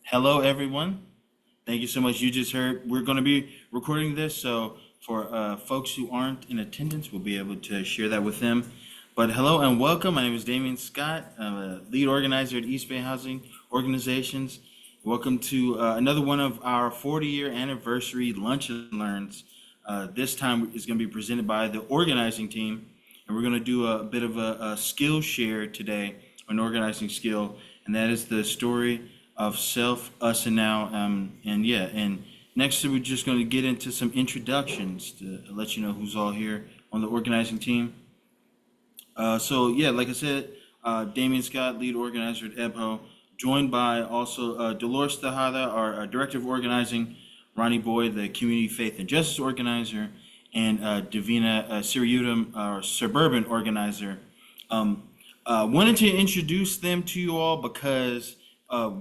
Hello, everyone. Thank you so much. You just heard we're going to be recording this, so for folks who aren't in attendance, we'll be able to share that with them. But hello and welcome. My name is Damian Scott. I'm a lead organizer at East Bay Housing Organizations. Welcome to another one of our 40-year anniversary lunch and learns. This time is going to be presented by the organizing team, and we're going to do a bit of a skill share today, an organizing skill, and that is the story of self, us, and now. And next we're just going to get into some introductions to let you know who's all here on the organizing team. Like I said, Damian Scott, lead organizer at EBHO, joined by also Dolores Tejada, our director of organizing, Ronnie Boyd, the community faith and justice organizer, and Davina Siriudum, our suburban organizer. Wanted to introduce them to you all because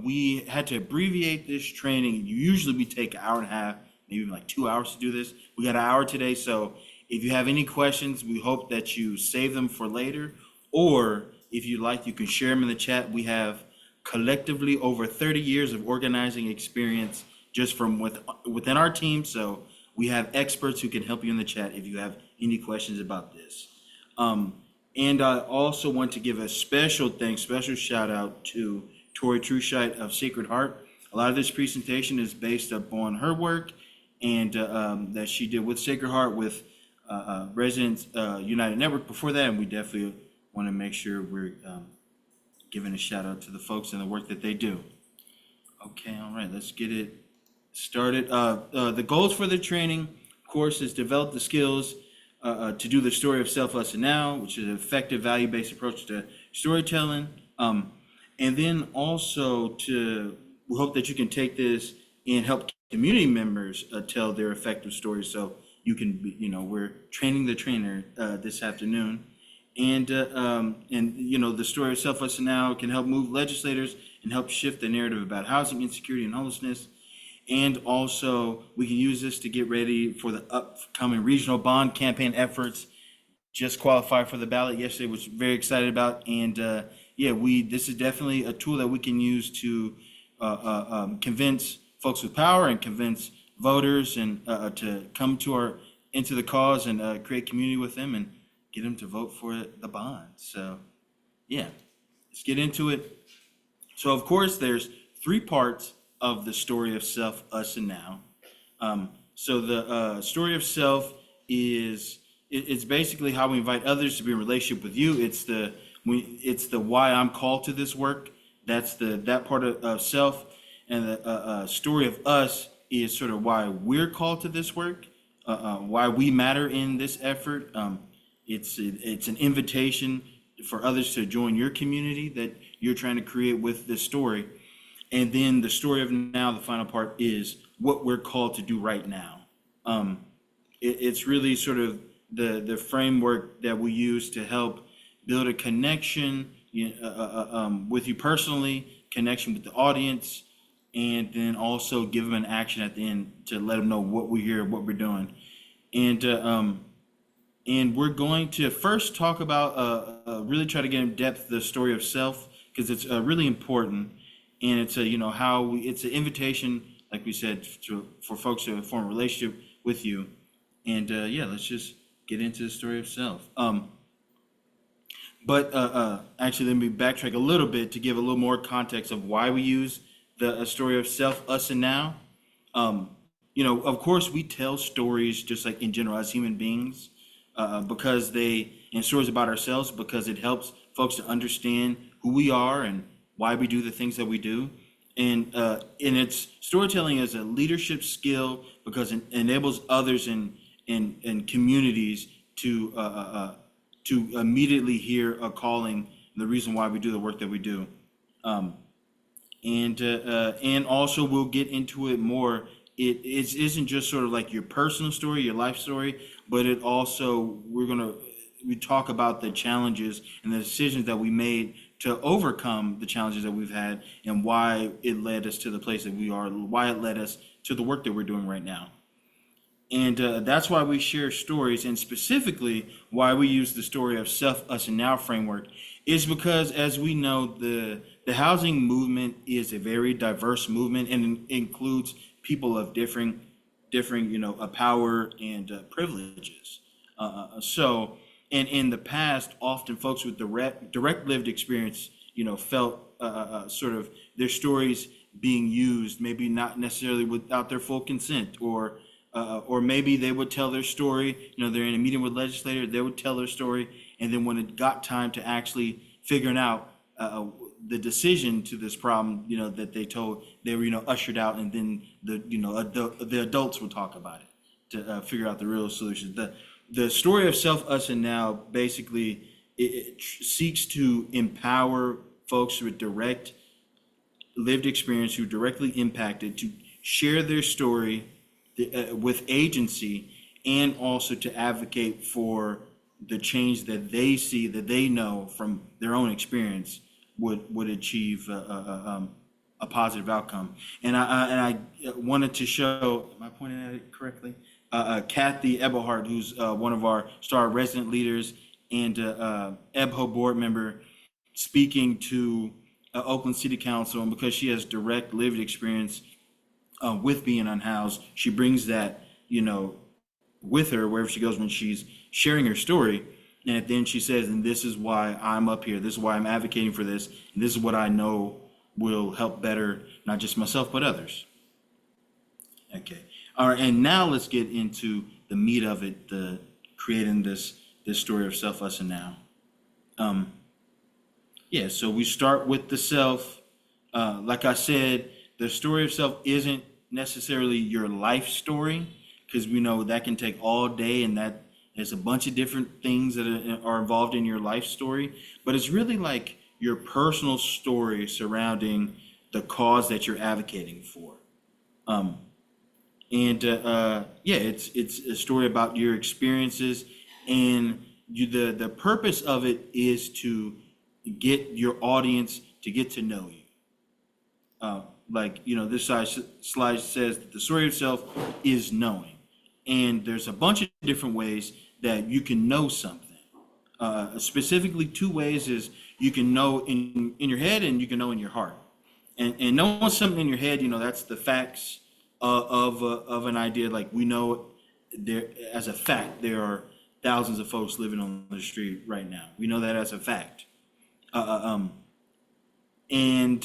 we had to abbreviate this training. Usually we take an hour and a half, maybe like 2 hours to do this. We got an hour today, so if you have any questions, we hope that you save them for later, or if you like, you can share them in the chat. We have collectively over 30 years of organizing experience just from within our team, so we have experts who can help you in the chat if you have any questions about this. And I also want to give a special shout out to Tori Trueshite of Sacred Heart. A lot of this presentation is based upon her work and that she did with Sacred Heart with Residents United Network before that, and we definitely want to make sure we're giving a shout out to the folks and the work that they do. Okay, all right, let's get it started. The goals for the training, of course, is develop the skills to do the story of self, us, and now, which is an effective value-based approach to storytelling. And then also we hope that you can take this and help community members tell their effective stories. So you can be, we're training the trainer this afternoon. And the story of Self, Us, and Now can help move legislators and help shift the narrative about housing insecurity and homelessness. And also we can use this to get ready for the upcoming regional bond campaign efforts. Just qualified for the ballot yesterday, which very excited about. And this is definitely a tool that we can use to convince folks with power and convince voters and to come into the cause and create community with them and get them to vote for the bond. So let's get into it. So of course, there's 3 parts of the story of self, us, and now. So the story of self it's basically how we invite others to be in relationship with you. It's the why I'm called to this work. That's that part of self, and the story of us is sort of why we're called to this work, why we matter in this effort. It's an invitation for others to join your community that you're trying to create with this story. And then the story of now, the final part, is what we're called to do right now. It's really sort of the framework that we use to help build a connection with you personally, connection with the audience, and then also give them an action at the end to let them know what we're here, what we're doing. And we're going to first talk about really try to get in depth the story of self, because it's really important. And it's it's an invitation, like we said, for folks to form a relationship with you. And let's just get into the story of self. Actually, let me backtrack a little bit to give a little more context of why we use the story of self, us, and now. Of course, we tell stories just like in general as human beings, and stories about ourselves, because it helps folks to understand who we are and why we do the things that we do. And it's storytelling as a leadership skill because it enables others in communities to immediately hear a calling, the reason why we do the work that we do. And also we'll get into it more. It isn't just sort of like your personal story, your life story, but it also, we talk about the challenges and the decisions that we made to overcome the challenges that we've had and why it led us to the place that we are, why it led us to the work that we're doing right now. And that's why we share stories, and specifically why we use the story of self, us, and now framework is because, as we know, the the housing movement is a very diverse movement and includes people of differing, power and privileges. So, and in the past, often folks with direct lived experience, felt sort of their stories being used, maybe not necessarily without their full consent, or maybe they would tell their story. They're in a meeting with legislators, they would tell their story, and then when it got time to actually figuring out the decision to this problem, that they told, they were, ushered out, and then the adults would talk about it to figure out the real solution. The story of self, us, and now basically it seeks to empower folks with direct lived experience who directly impacted to share their story with agency, and also to advocate for the change that they see, that they know from their own experience would achieve a positive outcome. And I wanted to show, am I pointing at it correctly? Kathy Eberhardt, who's one of our star resident leaders and EBHO board member, speaking to Oakland City Council, and because she has direct lived experience with being unhoused, she brings that, with her wherever she goes when she's sharing her story. And then she says, and this is why I'm up here. This is why I'm advocating for this. And this is what I know will help better, not just myself, but others. Okay. All right. And now let's get into the meat of it, the creating this story of self, us, and now. So we start with the self. Like I said, the story of self isn't necessarily your life story, because we know that can take all day, and that there's a bunch of different things that are involved in your life story, but it's really like your personal story surrounding the cause that you're advocating for. It's a story about your experiences, and the purpose of it is to get your audience to get to know you. This slide says that the story of self is knowing, and there's a bunch of different ways that you can know something. Specifically, two ways is you can know in your head, and you can know in your heart. And knowing something in your head, that's the facts of an idea. Like, we know there as a fact there are thousands of folks living on the street right now. We know that as a fact. And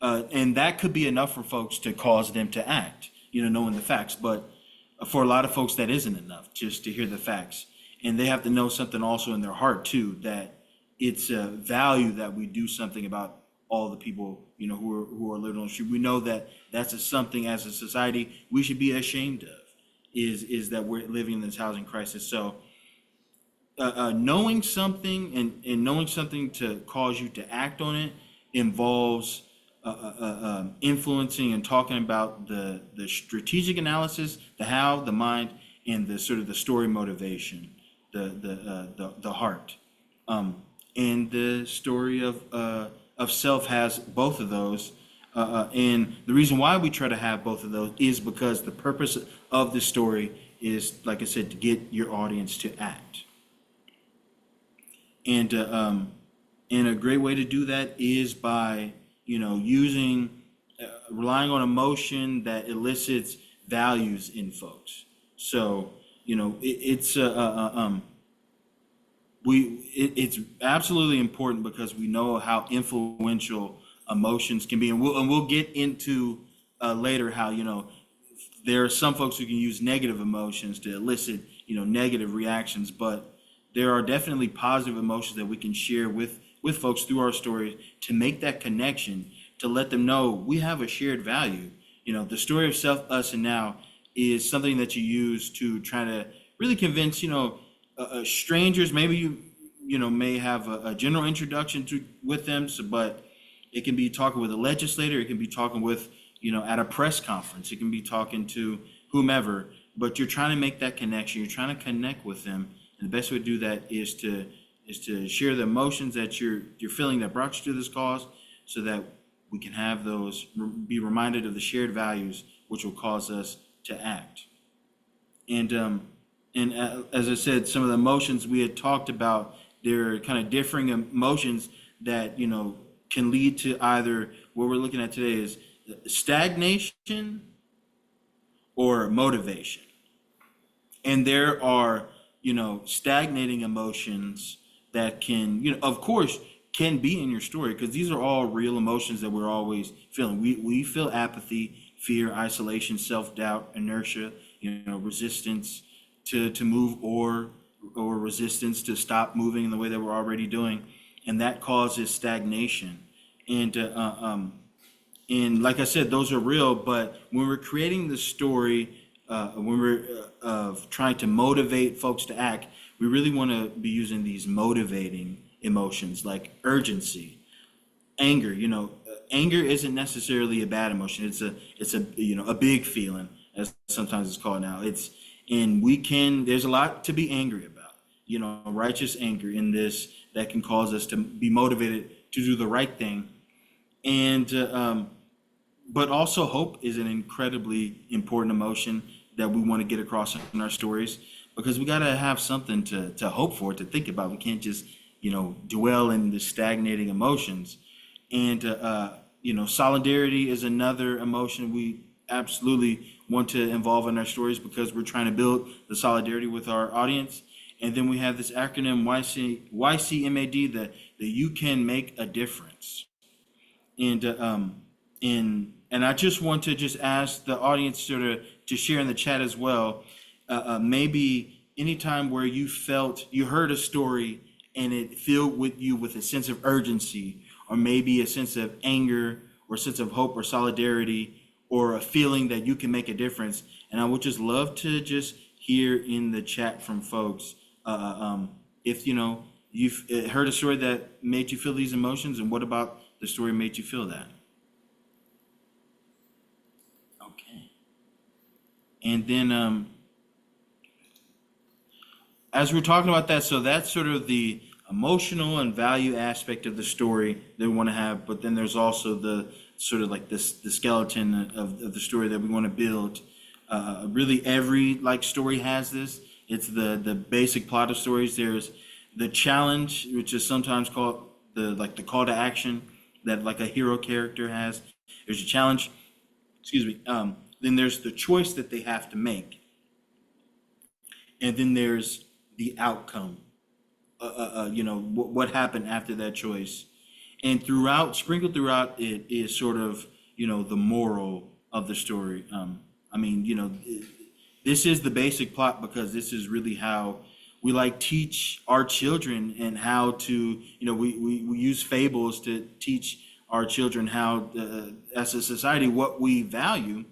that could be enough for folks to cause them to act, knowing the facts. But for a lot of folks, that isn't enough just to hear the facts. And they have to know something also in their heart too, that it's a value that we do something about all the people, who are living on the street. We know that that's something as a society we should be ashamed of, is that we're living in this housing crisis. So knowing something and knowing something to cause you to act on it involves influencing and talking about the strategic analysis, the how, the mind, and the sort of the story motivation, the heart. And the story of self has both of those. And the reason why we try to have both of those is because the purpose of the story is, like I said, to get your audience to act. And a great way to do that is by, using, relying on emotion that elicits values in folks. So, it's absolutely important, because we know how influential emotions can be, and we'll get into later how there are some folks who can use negative emotions to elicit negative reactions, but there are definitely positive emotions that we can share with folks through our stories to make that connection, to let them know we have a shared value. The story of self, us, and now is something that you use to try to really convince strangers. Maybe you may have a general introduction with them, but it can be talking with a legislator, it can be talking with at a press conference, it can be talking to whomever, but you're trying to make that connection, you're trying to connect with them. And the best way to do that is to share the emotions that you're feeling that brought you to this cause, so that we can have those, be reminded of the shared values which will cause us to act. And as I said, some of the emotions we had talked about, they're kind of differing emotions that can lead to either what we're looking at today is stagnation or motivation. And there are, stagnating emotions that can, of course, can be in your story, because these are all real emotions that we're always feeling. We feel apathy, fear, isolation, self-doubt, inertia, resistance to move, or resistance to stop moving in the way that we're already doing, and that causes stagnation. And like I said, those are real. But when we're creating the story, when we're trying to motivate folks to act, we really want to be using these motivating emotions like urgency, anger. Anger isn't necessarily a bad emotion. It's a big feeling, as sometimes it's called now. There's a lot to be angry about. Righteous anger in this that can cause us to be motivated to do the right thing. And but also hope is an incredibly important emotion that we want to get across in our stories, because we got to have something to hope for, to think about. We can't just dwell in the stagnating emotions. And solidarity is another emotion we absolutely want to involve in our stories, because we're trying to build the solidarity with our audience. And then we have this acronym YCMAD, that you can make a difference. And I just want to just ask the audience to share in the chat as well. Maybe anytime where you heard a story and it filled with you with a sense of urgency, or maybe a sense of anger, or a sense of hope or solidarity, or a feeling that you can make a difference. And I would just love to just hear in the chat from folks, if you've heard a story that made you feel these emotions, and what about the story made you feel that? Okay. And then as we're talking about that, so that's sort of the emotional and value aspect of the story that we want to have. But then there's also the sort of like the skeleton of the story that we want to build. Really, every story has this. It's the basic plot of stories. There's the challenge, which is sometimes called the call to action that like a hero character has. There's a challenge. Excuse me. Then there's the choice that they have to make, and then there's the outcome. What happened after that choice, and sprinkled throughout it is sort of the moral of the story. This is the basic plot, because this is really how we teach our children, and how to we use fables to teach our children how as a society what we value,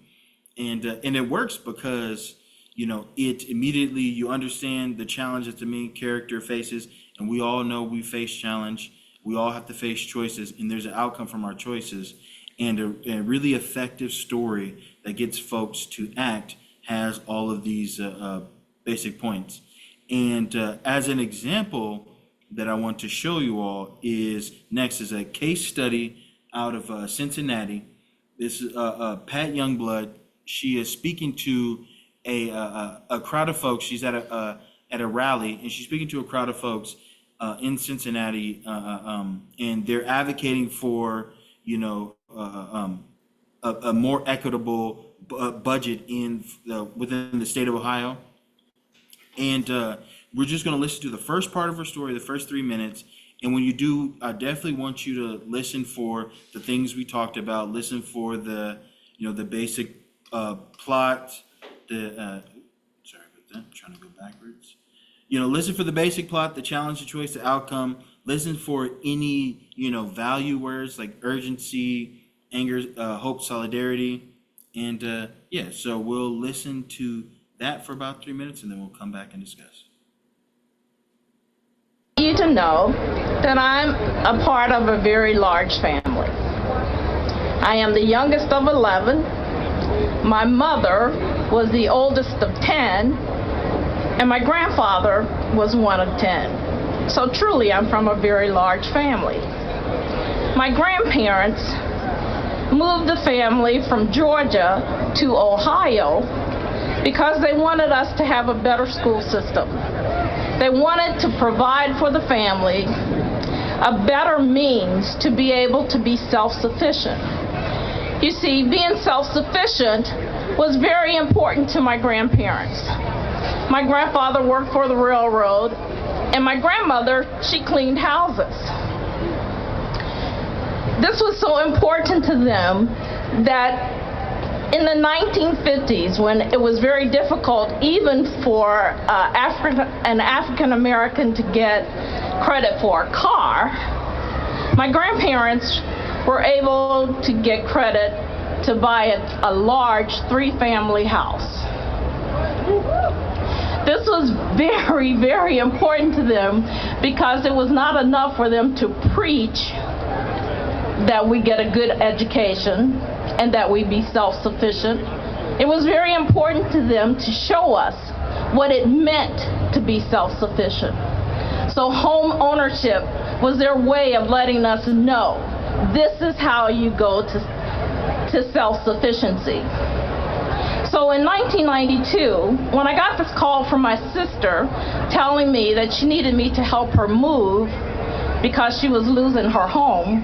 and it works because it immediately, you understand the challenge that the main character faces, and we all know we face challenge. We all have to face choices, and there's an outcome from our choices. And a really effective story that gets folks to act has all of these basic points. And as an example that I want to show you all is a case study out of Cincinnati. This is Pat Youngblood. She is speaking to a crowd of folks. She's at a rally, and she's speaking to a crowd of folks in Cincinnati, and they're advocating for a more equitable budget within the state of Ohio. And we're just going to listen to the first part of her story, the first 3 minutes. And when you do, I definitely want you to listen for the things we talked about. Listen for the basic plot. Sorry about that. I'm trying to go backwards. Listen for the basic plot, the challenge, the choice, the outcome. Listen for any value words like urgency, anger, hope, solidarity, and so we'll listen to that for about 3 minutes, and then we'll come back and discuss. You to know that I'm a part of a very large family. I am the youngest of 11. My mother was the oldest of 10, and my grandfather was one of 10. So truly, I'm from a very large family. My grandparents moved the family from Georgia to Ohio because they wanted us to have a better school system. They wanted to provide for the family a better means to be able to be self-sufficient. You see, being self-sufficient was very important to my grandparents. My grandfather worked for the railroad, and my grandmother, she cleaned houses. This was so important to them that in the 1950s, when it was very difficult even for an African American to get credit for a car, my grandparents were able to get credit to buy a large 3-family house. This was very, very important to them because it was not enough for them to preach that we get a good education and that we be self-sufficient. It was very important to them to show us what it meant to be self-sufficient. So home ownership was their way of letting us know this is how you go to self-sufficiency. So in 1992, when I got this call from my sister telling me that she needed me to help her move because she was losing her home,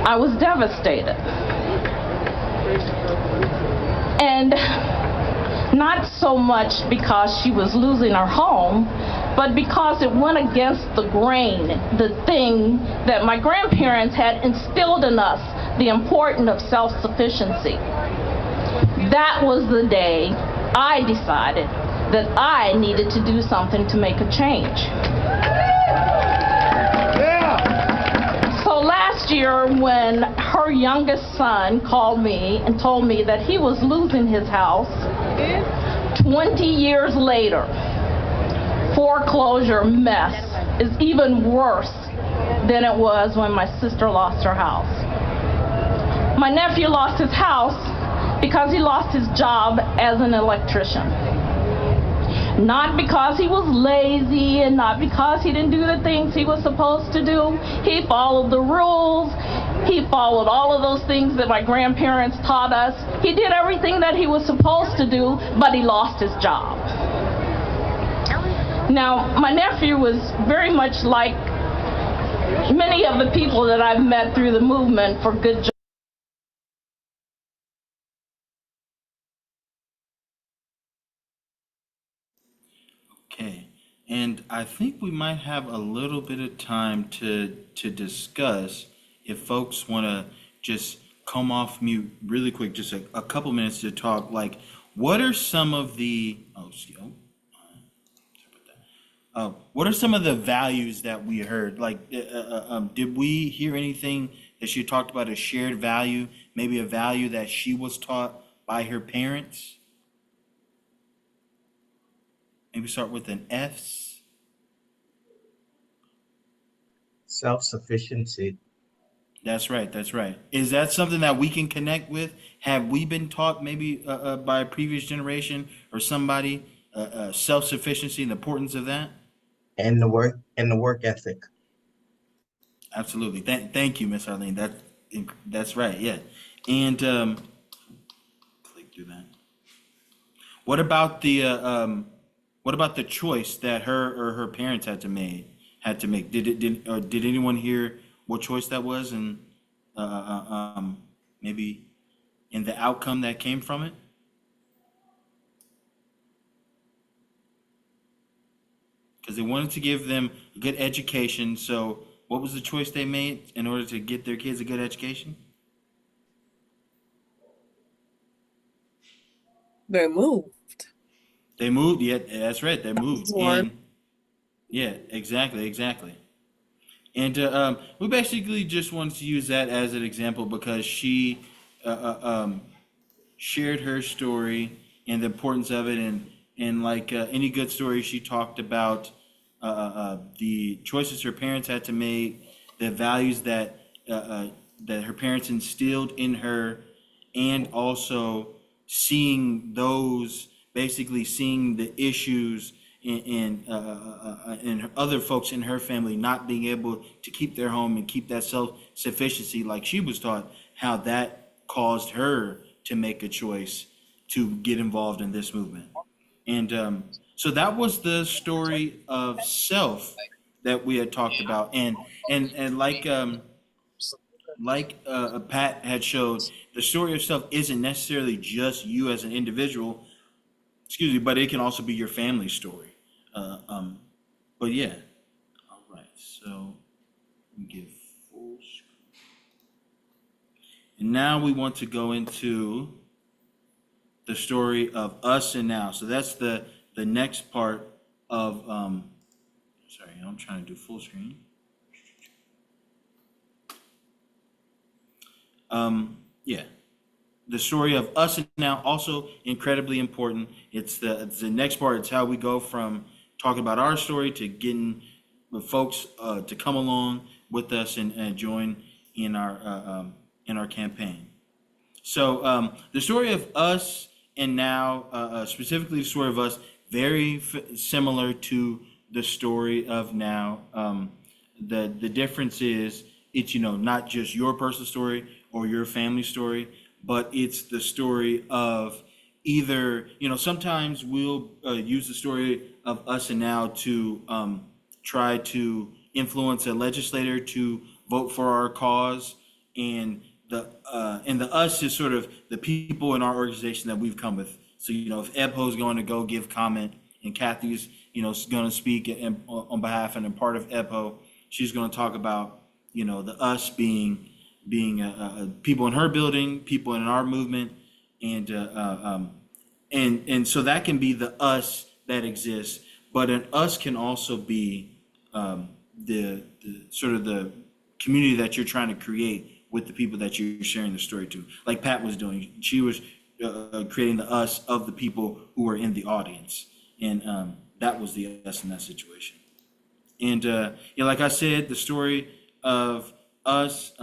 I was devastated. And not so much because she was losing her home, but because it went against the grain, the thing that my grandparents had instilled in us, the importance of self-sufficiency. That was the day I decided that I needed to do something to make a change. So last year, when her youngest son called me and told me that he was losing his house, 20 years later, foreclosure mess is even worse than it was when my sister lost her house. My nephew lost his house because he lost his job as an electrician. Not because he was lazy and not because he didn't do the things he was supposed to do. He followed the rules. He followed all of those things that my grandparents taught us. He did everything that he was supposed to do, but he lost his job. Now, my nephew was very much like many of the people that I've met through the movement for good jobs. Okay, and I think we might have a little bit of time to discuss if folks want to just come off mute really quick, just a couple minutes to talk. Like, what are some of the what are some of the values that we heard? Like, did we hear anything that she talked about a shared value, maybe a value that she was taught by her parents? Maybe start with an S. Self-sufficiency. That's right. That's right. Is that something that we can connect with? Have we been taught maybe by a previous generation or somebody self-sufficiency and the importance of that? And the work ethic. Absolutely. Thank you, Miss Arlene. That's right. Yeah. And click through that. What about the choice that her or her parents had to make? Did anyone hear what choice that was, and maybe in the outcome that came from it? Because they wanted to give them a good education. So what was the choice they made in order to get their kids a good education? They moved. They moved. Yeah, that's right. They moved. One. And yeah, exactly. And we basically just wanted to use that as an example because she shared her story and the importance of it, and like any good story, she talked about the choices her parents had to make, the values that her parents instilled in her, and also seeing the issues in other folks in her family not being able to keep their home and keep that self-sufficiency like she was taught, how that caused her to make a choice to get involved in this movement. And so that was the story of self that we had talked about, and like Pat had showed, the story itself isn't necessarily just you as an individual, excuse me, but it can also be your family story. Uh, um, but yeah, all right. So we give full screen, and now we want to go into the story of us and now. So that's the next part of. Sorry, I'm trying to do full screen. Yeah, the story of us and now, also incredibly important. It's the next part. It's how we go from talking about our story to getting the folks to come along with us and join in our campaign. So the story of us and now, specifically the story of us, very similar to the story of now. The difference is it's not just your personal story or your family story, but it's the story of either sometimes we'll use the story of us and now to try to influence a legislator to vote for our cause, and the us is sort of the people in our organization that we've come with. So if EBHO is going to go give comment, and Kathy's going to speak on behalf and a part of EBHO, she's going to talk about the us being people in her building, people in our movement, and so that can be the us that exists. But an us can also be the sort of the community that you're trying to create with the people that you're sharing the story to, like Pat was doing. She was creating the us of the people who were in the audience, and that was the us in that situation. And like I said, the story of us,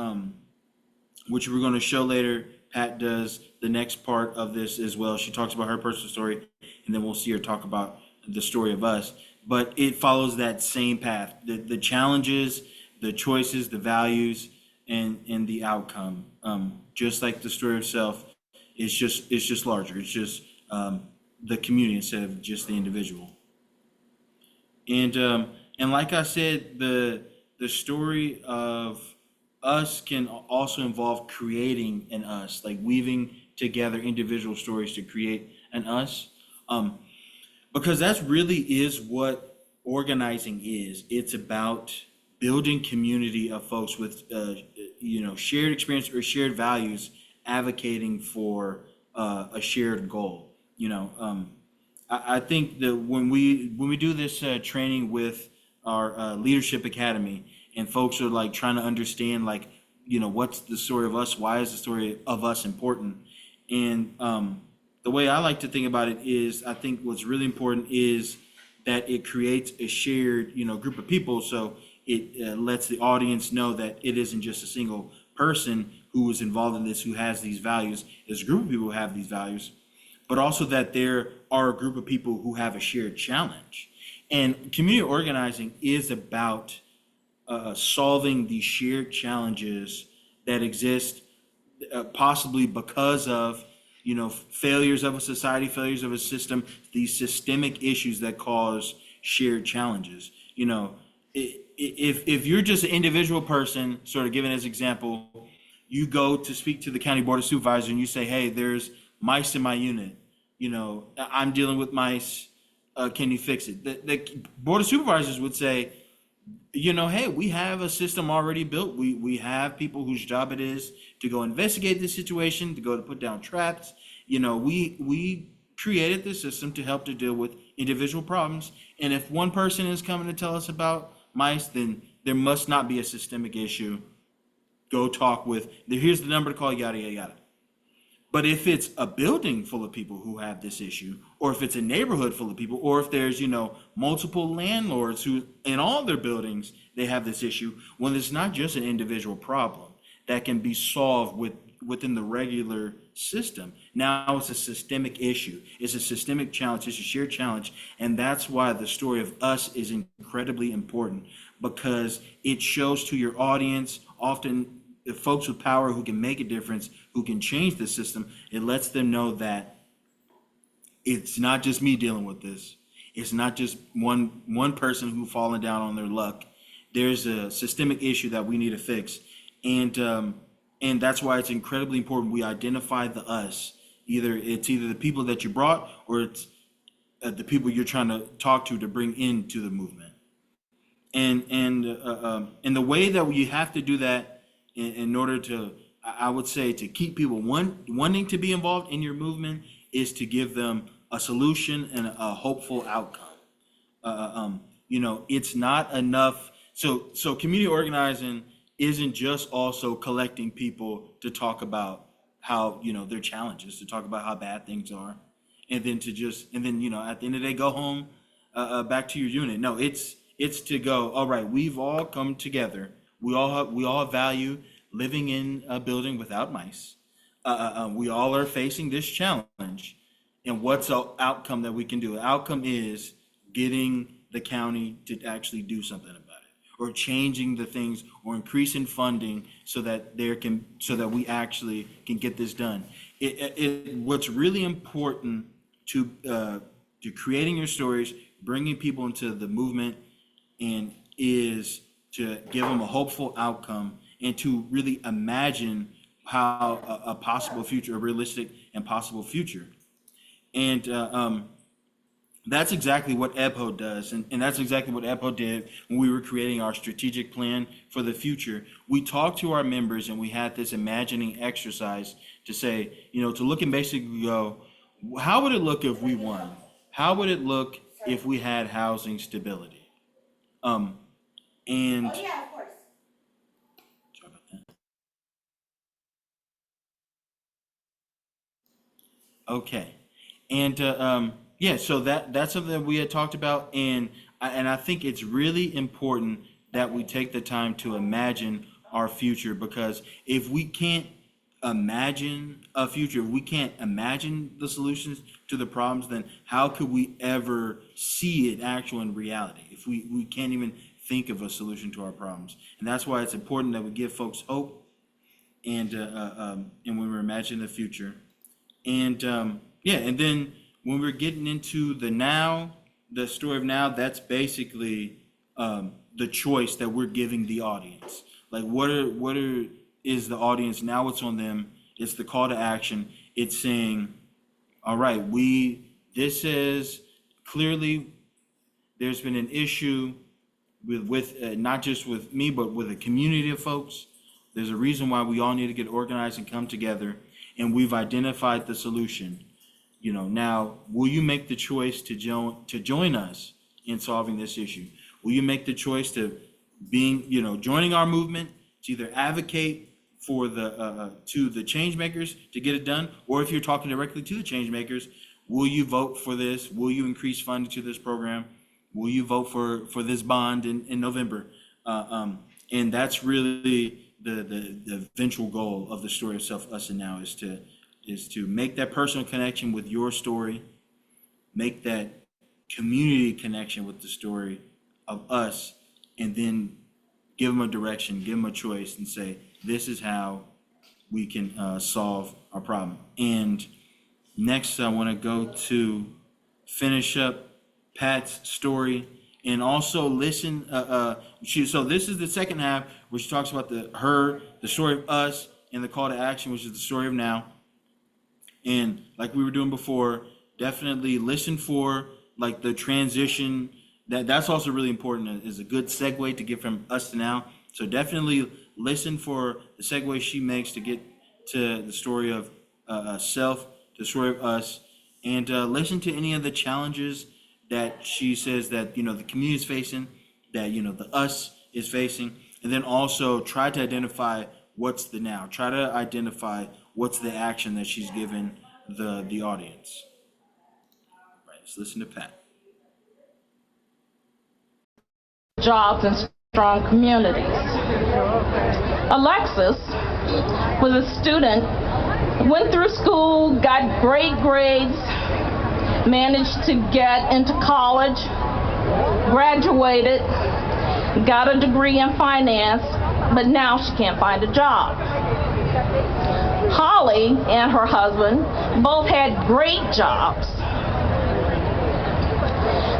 which we're going to show later. Pat does the next part of this as well. She talks about her personal story, and then we'll see her talk about the story of us. But it follows that same path: the challenges, the choices, the values, and the outcome. Just like the story itself, it's just larger. It's just the community instead of just the individual. And like I said, the story of us can also involve creating an us, like weaving together individual stories to create an us, because that's really is what organizing is. It's about building community of folks with shared experience or shared values, advocating for a shared goal. I think that when we do this training with our leadership academy, and folks are like trying to understand what's the story of us, why is the story of us important, and the way I like to think about it is, I think what's really important is that it creates a shared group of people. So it lets the audience know that it isn't just a single person who is involved in this who has these values. There's a group of people who have these values, but also that there are a group of people who have a shared challenge. And community organizing is about solving the shared challenges that exist, possibly because of failures of a society, failures of a system, these systemic issues that cause shared challenges. If you're just an individual person, sort of given as example, you go to speak to the county board of supervisors and you say, hey, there's mice in my unit, I'm dealing with mice, can you fix it? The board of supervisors would say, hey, we have a system already built. We have people whose job it is to go investigate this situation, to go to put down traps. We created this system to help to deal with individual problems. And if one person is coming to tell us about mice, then there must not be a systemic issue. Go talk with, here's the number to call, yada, yada, yada. But if it's a building full of people who have this issue, or if it's a neighborhood full of people, or if there's, multiple landlords who in all their buildings, they have this issue, well, it's not just an individual problem that can be solved within the regular system. Now it's a systemic issue. It's a systemic challenge. It's a shared challenge. And that's why the story of us is incredibly important, because it shows to your audience, often the folks with power who can make a difference, who can change the system. It lets them know that it's not just me dealing with this. It's not just one person who fallen down on their luck. there's a systemic issue that we need to fix. And that's why it's incredibly important we identify the us. It's either the people that you brought, or it's the people you're trying to talk to bring into the movement. And the way that you have to do that in order to, I would say, to keep people wanting to be involved in your movement is to give them a solution and a hopeful outcome. It's not enough. So community organizing isn't just also collecting people to talk about how, their challenges, to talk about how bad things are, and then at the end of the day, go home, back to your unit. No, it's to go, all right, we've all come together. We all value living in a building without mice. We all are facing this challenge. And what's the outcome that we can do? The outcome is getting the county to actually do something about it, or changing the things, or increasing funding so that we actually can get this done. What's really important to creating your stories, bringing people into the movement, and is to give them a hopeful outcome, and to really imagine how a possible future, a realistic and possible future. And that's exactly what EBHO does. And that's exactly what EBHO did when we were creating our strategic plan for the future. We talked to our members, and we had this imagining exercise to say, to look and basically go, how would it look if we won? How would it look if we had housing stability? And Oh, yeah, of course. sorry about that. Okay. And so that's something that we had talked about, and I think it's really important that we take the time to imagine our future, because if we can't imagine a future, if we can't imagine the solutions to the problems, then how could we ever see it actual in reality if we can't even think of a solution to our problems? And that's why it's important that we give folks hope, and when we're imagining the future. And and then when we're getting into the now, the story of now, that's basically the choice that we're giving the audience. Like, is the audience now? What's on them? It's the call to action. It's saying, all right, this is clearly, there's been an issue with not just with me, but with a community of folks. There's a reason why we all need to get organized and come together, and we've identified the solution. Now, will you make the choice to join us in solving this issue? Will you make the choice to joining our movement, to either advocate for to the change makers to get it done, or if you're talking directly to the change makers, will you vote for this? Will you increase funding to this program? Will you vote for this bond in November? And that's really the eventual goal of the story of Self, Us, and Now, is to make that personal connection with your story, make that community connection with the story of us, and then give them a direction, give them a choice, and say, this is how we can solve our problem. And next, I want to go to finish up Pat's story, and also listen. So this is the second half, which talks about the story of us, and the call to action, which is the story of now. And like we were doing before, definitely listen for like the transition. That's also really important, is a good segue to get from us to now. So definitely listen for the segue she makes to get to the story of self, the story of us, and listen to any of the challenges that she says that the community is facing, that the us is facing, and then also try to identify what's the now. Try to identify what's the action that she's given the audience. All right, let's listen to Pat. Jobs and strong communities. Alexis was a student, went through school, got great grades, managed to get into college, graduated, got a degree in finance, but now she can't find a job. Holly and her husband both had great jobs.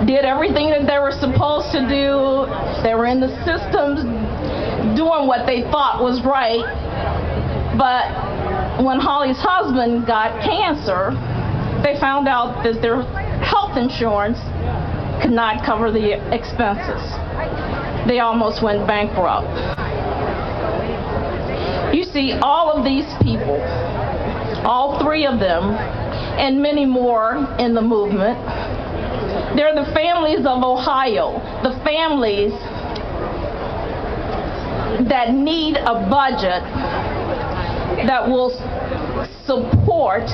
did everything that they were supposed to do. They were in the systems doing what they thought was right. But when Holly's husband got cancer, they found out that their health insurance could not cover the expenses. They almost went bankrupt. You see, all of these people, all three of them, and many more in the movement, they're the families of Ohio, the families that need a budget that will support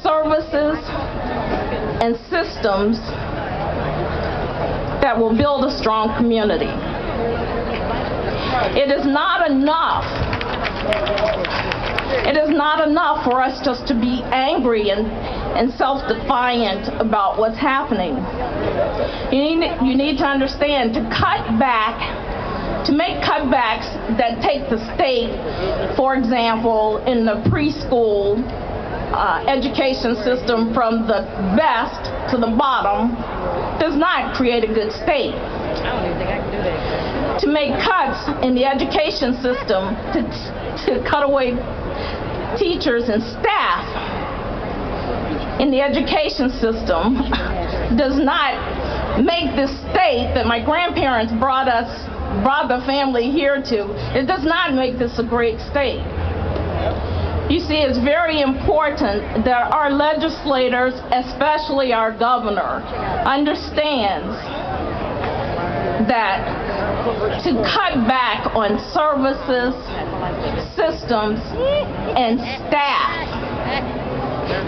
services and systems that will build a strong community. It is not enough. It is not enough for us just to be angry and self-defiant about what's happening. You need to understand, to cut back, to make cutbacks that take the state, for example, in the preschool education system from the best to the bottom, does not create a good state. I don't even think I can do that. To make cuts in the education system, to cut away teachers and staff in the education system does not make this state that my grandparents brought the family here to, it does not make this a great state. You see, it's very important that our legislators, especially our governor, understands that to cut back on services, systems, and staff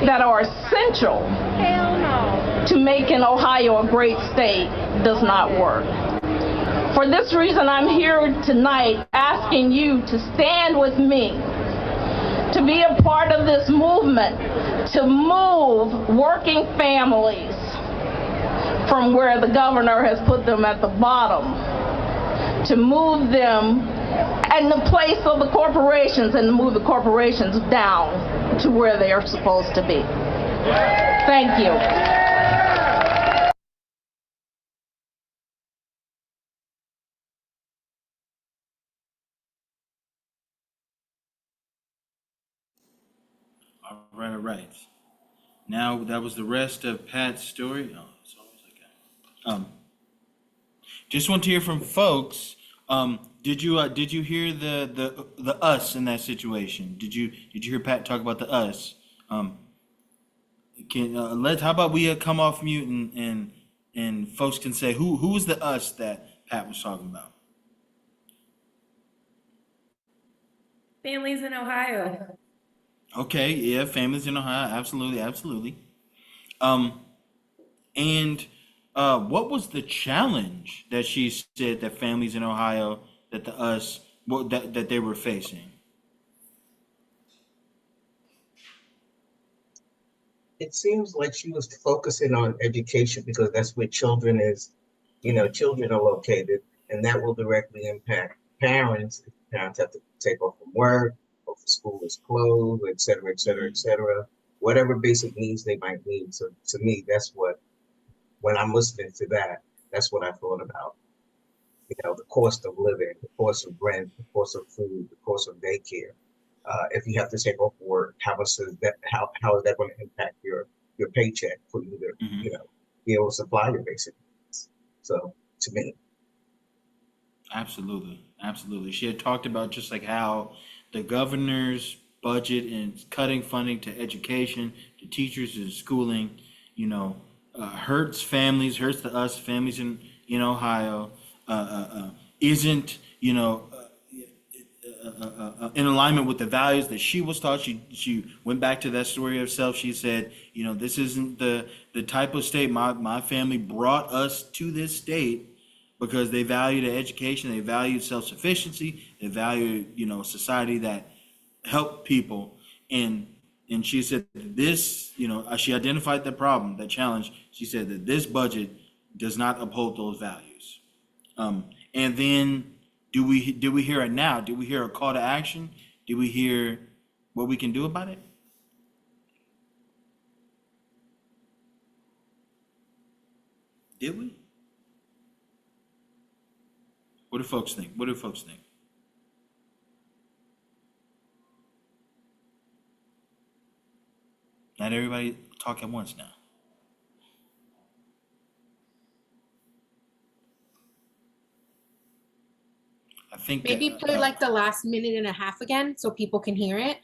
that are essential to making Ohio a great state does not work. For this reason, I'm here tonight asking you to stand with me, to be a part of this movement, to move working families from where the governor has put them at the bottom, to move them in the place of the corporations and move the corporations down to where they are supposed to be. Thank you. All right. Now that was the rest of Pat's story. Oh, it's always like that. Just want to hear from folks. Did you hear the us in that situation? Did you hear Pat talk about the us? How about we come off mute and folks can say who was the us that Pat was talking about? Families in Ohio. Okay, yeah, families in Ohio, absolutely. And what was the challenge that she said that families in Ohio, that that they were facing? It seems like she was focusing on education because that's where children are located, and that will directly impact parents. If parents have to take off from work, or if school is closed, et cetera, et cetera, et cetera. Whatever basic needs they might need. So to me, that's when I'm listening to that, that's what I thought about. The cost of living, the cost of rent, the cost of food, the cost of daycare. If you have to take off work, how is that going to impact your paycheck for you to be able to supply your basic needs? So to me, Absolutely. She had talked about just like how the governor's budget and cutting funding to education, to teachers, to schooling, hurts families, hurts us families in Ohio, isn't in alignment with the values that she was taught. She went back to that story herself. She said, this isn't the type of state my family brought us to this state because they valued education, they valued self-sufficiency, they valued society that helped people. And she said this, she identified the problem, the challenge. She said that this budget does not uphold those values. And then do we hear it now? Do we hear a call to action? Do we hear what we can do about it? Did we? What do folks think? What do folks think? Not everybody talk at once now. I think Maybe play like the last minute and a half again so people can hear it.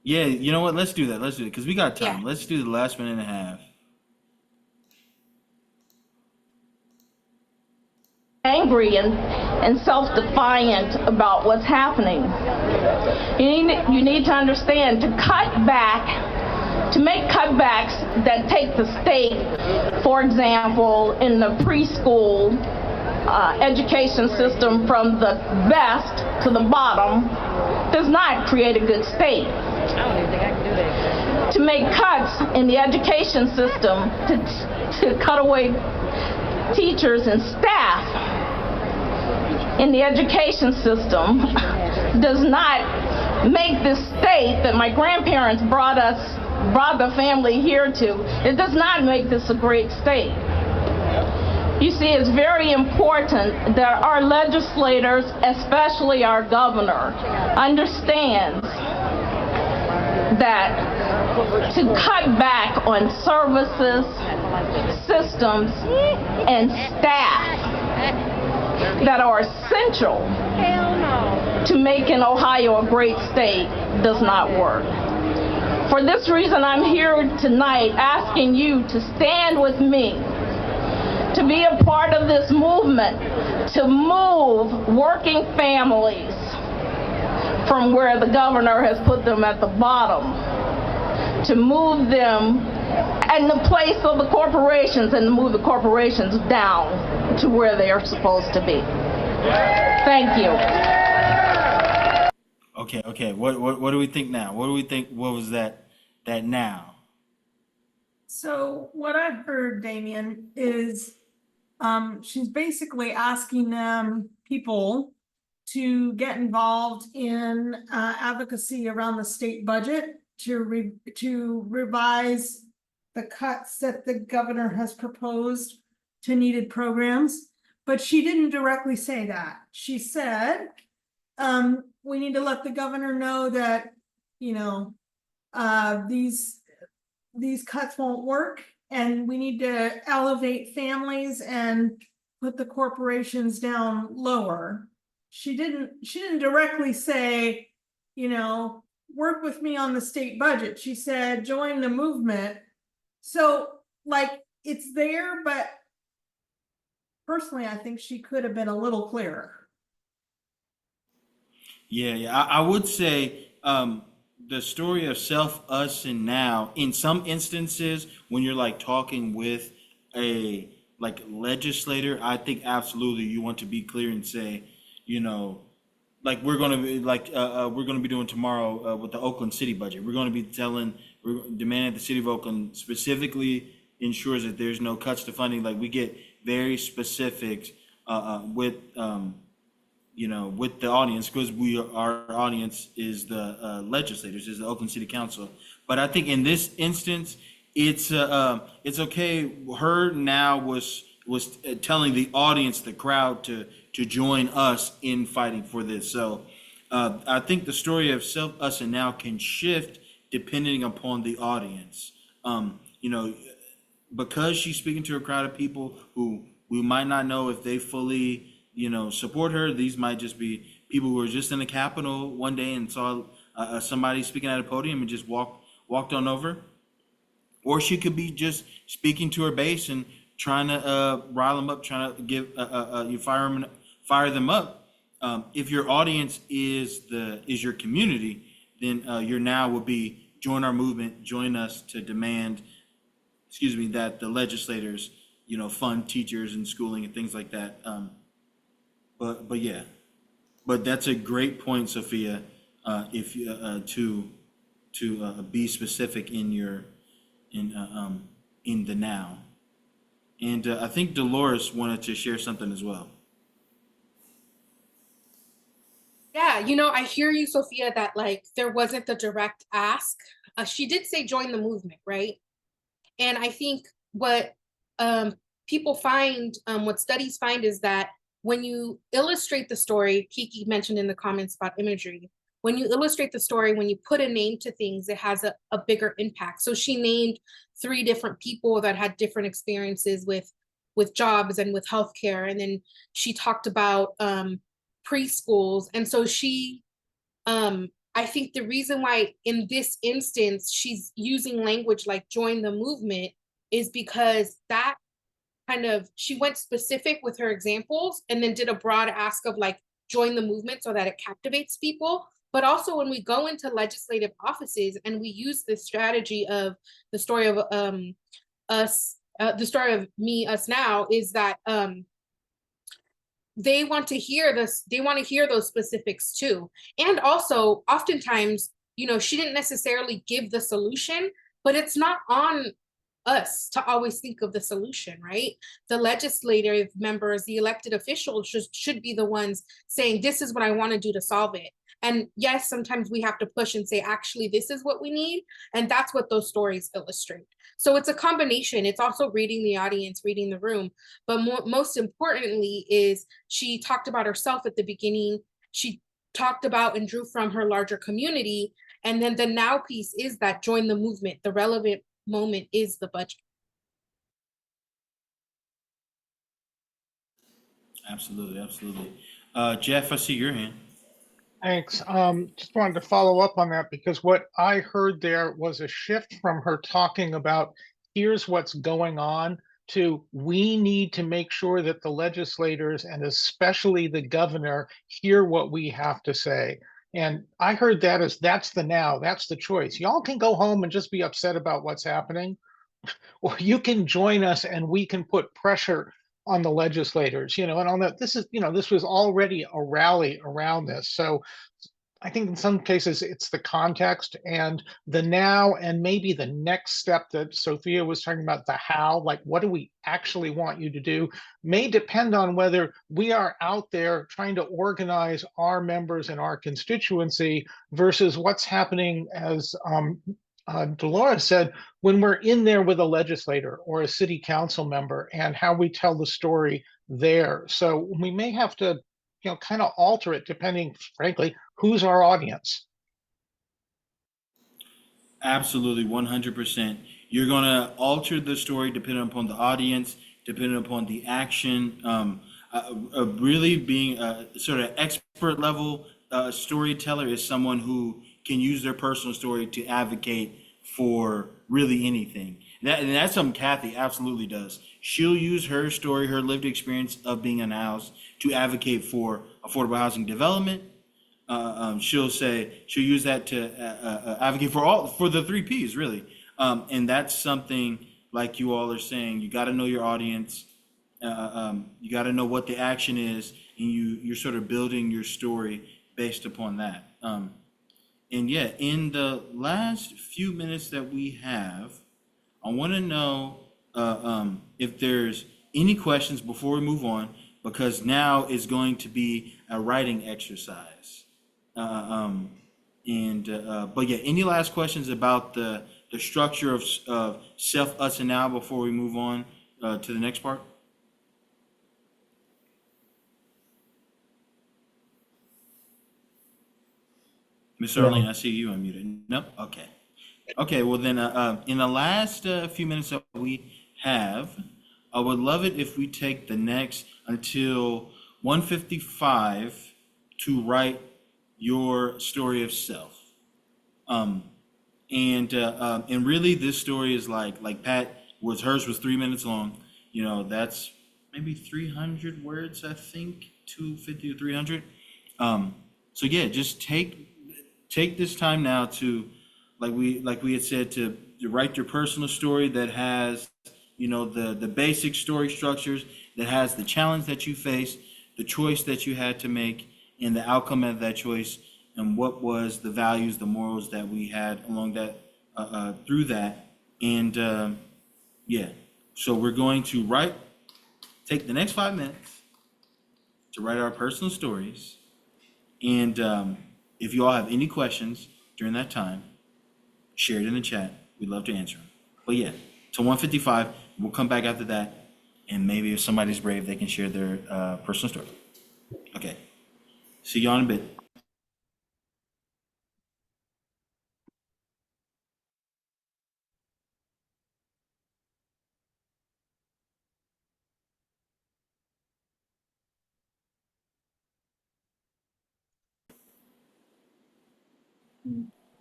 yeah, you know what? Let's do that. Let's do it because we got time. Yeah. Let's do the last minute and a half. Angry and self-defiant about what's happening. You need to understand to cut back, to make cutbacks that take the state, for example, in the preschool education system from the best to the bottom, does not create a good state. I don't even think I can do that. To make cuts in the education system, to cut away teachers and staff in the education system does not make this state that my grandparents brought the family here to, it does not make this a great state. You see, it's very important that our legislators, especially our governor, understands that to cut back on services, systems, and staff that are essential to making Ohio a great state does not work. For this reason, I'm here tonight asking you to stand with me, to be a part of this movement, to move working families from where the governor has put them at the bottom, to move them in the place of the corporations and to move the corporations down to where they are supposed to be. Thank you. Okay. What do we think now? What do we think? What was that now? So what I've heard, Damien, is she's basically asking people to get involved in advocacy around the state budget to revise the cuts that the governor has proposed to needed programs. But she didn't directly say that. She said, we need to let the governor know that, you know, these cuts won't work, and we need to elevate families and put the corporations down lower. She didn't directly say, you know, work with me on the state budget. She said, join the movement. So like it's there, but personally, I think she could have been a little clearer. Yeah. I would say the story of self, us, and now, in some instances, when you're like talking with a like legislator, I think absolutely you want to be clear and say, you know, like we're going to be doing tomorrow with the Oakland City budget. We're going to be demanding the city of Oakland specifically ensures that there's no cuts to funding. Like we get very specific with with the audience, because our audience is the legislators, is the Oakland City Council. But I think in this instance, it's okay. Her now was telling the audience, the crowd, to join us in fighting for this. So I think the story of self, us, and now can shift depending upon the audience. Because she's speaking to a crowd of people who we might not know if they fully support her. These might just be people who were just in the Capitol one day and saw somebody speaking at a podium and just walked on over. Or she could be just speaking to her base and trying to rile them up, trying to give fire them up. If your audience is your community, then your now will be join our movement, join us to demand, that the legislators, fund teachers and schooling and things like that. But that's a great point, Sophia. If you to be specific in the now, and I think Dolores wanted to share something as well. Yeah, I hear you, Sophia, that like there wasn't the direct ask. She did say join the movement, right? And I think what people find, what studies find is that when you illustrate the story, Kiki mentioned in the comments about imagery, when you illustrate the story, when you put a name to things, it has a bigger impact. So she named 3 different people that had different experiences with jobs and with healthcare. And then she talked about preschools. And so she, I think the reason why in this instance, she's using language like join the movement is because that kind of, she went specific with her examples and then did a broad ask of like join the movement so that it captivates people. But also when we go into legislative offices and we use this strategy of the story of us, the story of me, us now, is that they want to hear this, they want to hear those specifics too. And also oftentimes, you know, she didn't necessarily give the solution, but it's not on us to always think of the solution, right? The legislative members, the elected officials should be the ones saying, this is what I want to do to solve it. And yes, sometimes we have to push and say, actually, this is what we need. And that's what those stories illustrate. So it's a combination. It's also reading the audience, reading the room. But most importantly is she talked about herself at the beginning. She talked about and drew from her larger community. And then the now piece is that join the movement. The relevant moment is the budget. Absolutely, absolutely. Jeff, I see your hand. Thanks. Just wanted to follow up on that because what I heard there was a shift from her talking about here's what's going on to we need to make sure that the legislators and especially the governor hear what we have to say. And I heard that as that's the now, that's the choice. Y'all can go home and just be upset about what's happening, or you can join us and we can put pressure on the legislators, and on that, this is, this was already a rally around this. So I think in some cases it's the context and the now and maybe the next step that Sophia was talking about, the how, like what do we actually want you to do, may depend on whether we are out there trying to organize our members in our constituency versus what's happening as Dolores said, when we're in there with a legislator or a city council member and how we tell the story there. So we may have to, kind of alter it depending, frankly, who's our audience. Absolutely, 100%. You're going to alter the story depending upon the audience, depending upon the action. Really being a sort of expert level storyteller is someone who can use their personal story to advocate for really anything. And that's something Kathy absolutely does. She'll use her story, her lived experience of being in a house to advocate for affordable housing development. She'll use that to advocate for the 3 Ps really. And that's something like you all are saying, you got to know your audience. You got to know what the action is, and you're sort of building your story based upon that. And yeah, in the last few minutes that we have, I want to know if there's any questions before we move on, because now is going to be a writing exercise. But yeah, any last questions about the structure of self, us, and now before we move on to the next part? Ms. Arlene, I see you unmuted. Nope. Okay. Okay. Well, then, in the last few minutes that we have, I would love it if we take the next until 1:55 to write your story of self. And really, this story is like Pat was. Hers was 3 minutes long. That's maybe 300 words, I think, 250 to 300. So yeah, just take this time now to, like we had said, to write your personal story that has, the basic story structures, that has the challenge that you faced, the choice that you had to make, and the outcome of that choice, and what was the values, the morals that we had along that, through that. And yeah, so we're going to take the next 5 minutes to write our personal stories. And if you all have any questions during that time, share it in the chat. We'd love to answer them. But yeah, till 1:55, we'll come back after that. And maybe if somebody's brave, they can share their personal story. Okay. See y'all in a bit.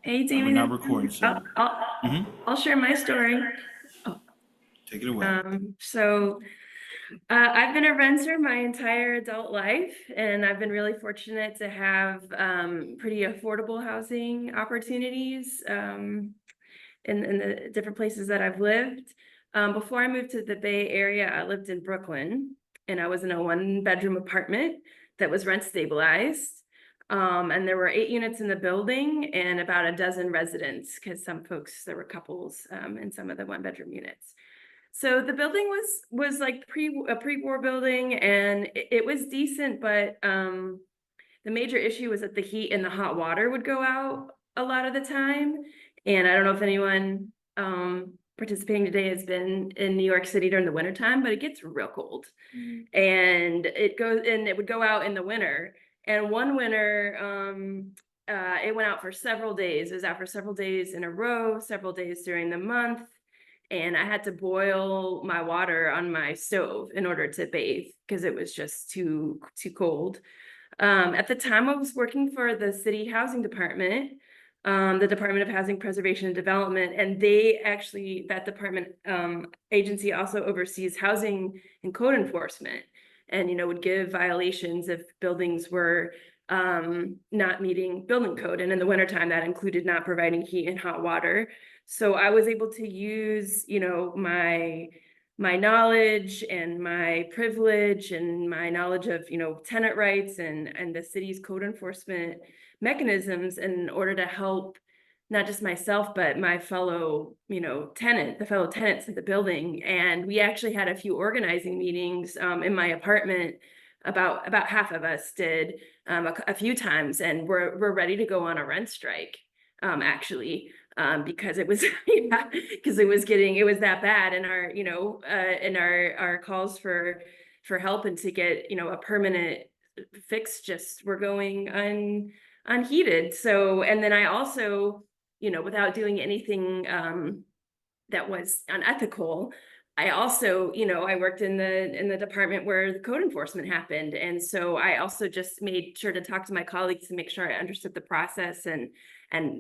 Hey, We're Damien. not recording, so Mhm. I'll share my story. Take it away. I've been a renter my entire adult life, and I've been really fortunate to have pretty affordable housing opportunities in the different places that I've lived. Before I moved to the Bay Area, I lived in Brooklyn, and I was in a one-bedroom apartment that was rent stabilized. And there were 8 units in the building and about a dozen residents, because there were couples in some of the one-bedroom units. So the building was like a pre-war building, and it was decent, but the major issue was that the heat and the hot water would go out a lot of the time. And I don't know if anyone participating today has been in New York City during the wintertime, but it gets real cold. And it would go out in the winter. And one winter, it went out for several days. It was out for several days in a row, several days during the month. And I had to boil my water on my stove in order to bathe because it was just too cold. At the time, I was working for the city housing department, the Department of Housing Preservation and Development, and that department agency also oversees housing and code enforcement, and would give violations if buildings were not meeting building code. And in the wintertime, that included not providing heat and hot water. So I was able to use, my knowledge and my privilege and my knowledge of, tenant rights and the city's code enforcement mechanisms in order to help not just myself, but my fellow, fellow tenants of the building. And we actually had a few organizing meetings in my apartment. About half of us did a few times, and we're ready to go on a rent strike, actually. Because it was because it was that bad, and our calls for help and to get a permanent fix just were going unheeded. So, and then I also, without doing anything that was unethical, I also, I worked in the department where the code enforcement happened. And so I also just made sure to talk to my colleagues to make sure I understood the process and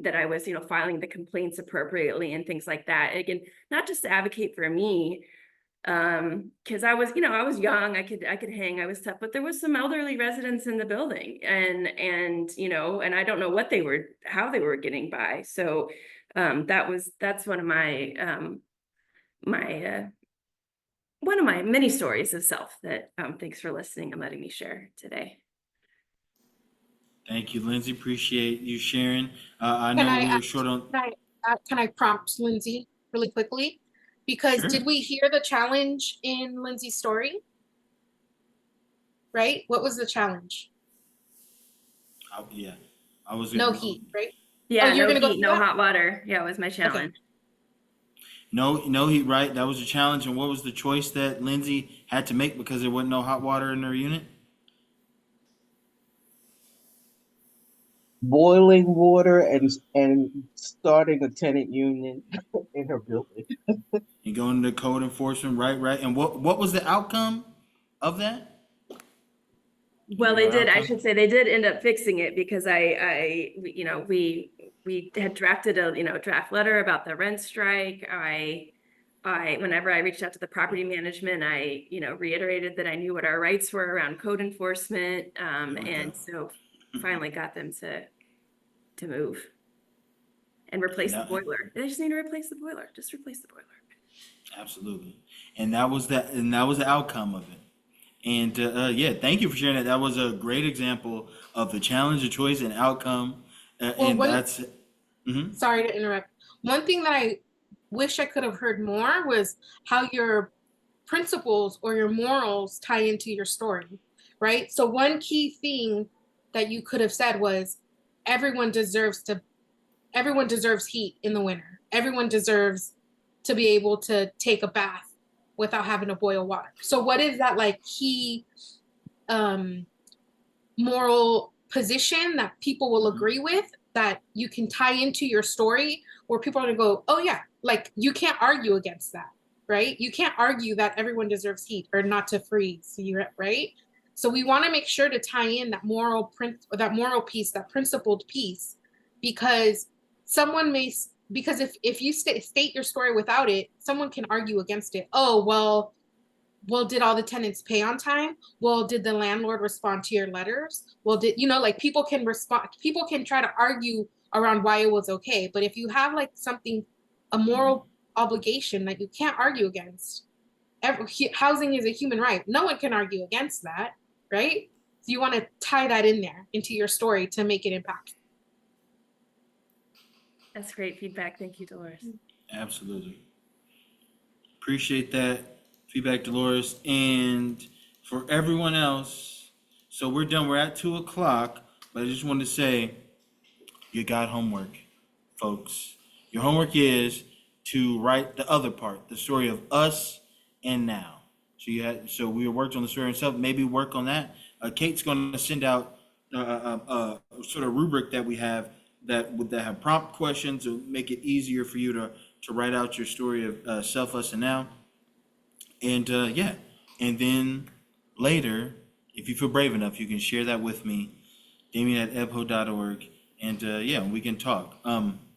that I was, filing the complaints appropriately and things like that. And again, not just to advocate for me, because I was young, I could hang, I was tough, but there was some elderly residents in the building, and and I don't know how they were getting by. So that's one of my one of my many stories of self that thanks for listening and letting me share today. Thank you, Lindsay. Appreciate you sharing. I Can know I we were ask- short on. Can I prompt Lindsay really quickly? Because Sure. did we hear the challenge in Lindsay's story? Right? What was the challenge? Yeah, I was No heat, right? Yeah, you're no gonna go heat, through no that? hot water. Yeah, it was my challenge. No heat, right? That was a challenge. And what was the choice that Lindsay had to make because there wasn't no hot water in her unit? Boiling water and starting a tenant union in her building. And going to code enforcement, right? And what was the outcome of that? Well, they did. I Outcome? should say they did end up fixing it because we had drafted a draft letter about the rent strike. Whenever I reached out to the property management, I reiterated that I knew what our rights were around code enforcement, and so finally got them to move and replace the boiler. They just need to replace the boiler. Just replace the boiler. Absolutely. And that was the outcome of it. And yeah, thank you for sharing that. That was a great example of the challenge, the choice, and outcome. Sorry to interrupt. One thing that I wish I could have heard more was how your principles or your morals tie into your story, right? So one key thing that you could have said was everyone deserves heat in the winter. Everyone deserves to be able to take a bath without having to boil water. So what is that like key moral position that people will agree with, that you can tie into your story, where people are gonna go, oh yeah, like you can't argue against that, right? You can't argue that everyone deserves heat or not to freeze, right? So we want to make sure to tie in that moral piece, that principled piece, because someone may, because if you state your story without it, someone can argue against it. Oh, well, did all the tenants pay on time? Well, did the landlord respond to your letters? Well, like people can respond, people can try to argue around why it was okay. But if you have like something, a moral obligation that you can't argue against, housing is a human right. No one can argue against that, right? So you want to tie that in there into your story to make it impactful. That's great feedback. Thank you, Dolores. Absolutely. Appreciate that feedback, Dolores. And for everyone else, so we're done. We're at 2:00, but I just wanted to say, you got homework, folks. Your homework is to write the other part, the story of us and now. So we worked on the story itself. Maybe work on that. Kate's going to send out a sort of rubric that we have that have prompt questions to make it easier for you to write out your story of self, us, and now. And and then later, if you feel brave enough, you can share that with me, Damien@ebho.org, and we can talk.